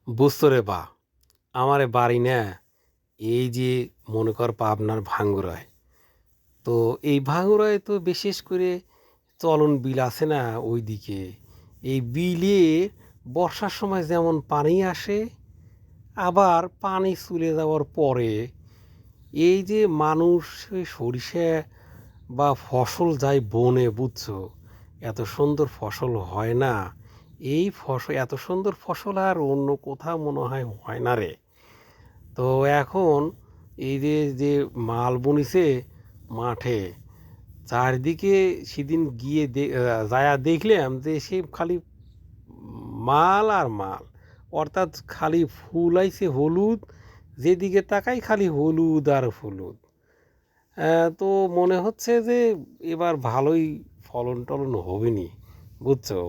বুঝতো রে বা আমারে বাড়ি না এই যে মনে কর পাবনার ভাঙ্গুরায়। তো এই ভাঙ্গুরায় তো বিশেষ করে চলন বিল আছে না ওইদিকে। এই বিলে বর্ষার সময় যেমন পানি আসে, আবার পানি চলে যাওয়ার পরে এই যে মানুষ এই সরিষা বা ফসল যায় বনে, বুঝছো? এত সুন্দর ফসল হয় না। এই ফসল, এত সুন্দর ফসল আর অন্য কোথাও মনে হয় হয় না রে। তো এখন এই যে যে মাল বুনিছে মাঠে, চারদিকে সেদিন গিয়ে যায়া দেখলাম যে সে খালি মাল আর মাল। অর্থাৎ খালি ফুল আইছে হলুদ, যেদিকে তাকাই খালি হলুদ আর হলুদ। তো মনে হচ্ছে যে এবার ভালোই ফলন টলন হবে নি, বুঝছো?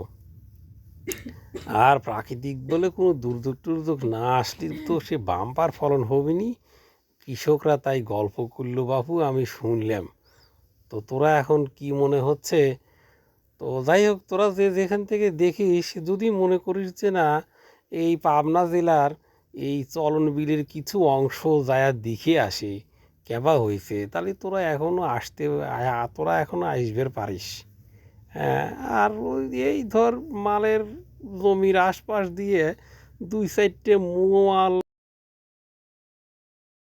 আর প্রাকৃতিক বলে কোনো দুর্যোগ টুর্যোগ না আসলে তো সে বাম্পার ফলন হবে নি। কৃষকরা তাই গল্প করলো বাপু, আমি শুনলাম। তো তোরা এখন কি মনে হচ্ছে? তো যাই হোক, তোরা যে যেখান থেকে দেখিস যদি মনে করিস যে না এই পাবনা জেলার এই চলন বিলের কিছু অংশ যায়া দেখে আসে কেবা হয়েছে, তাহলে তোরা এখনো আসতে তোরা এখনো আসবের পারিস। হ্যাঁ, আর ওই এই ধর মালের জমির আশপাশ দিয়ে দুই সাইডে মোয়াল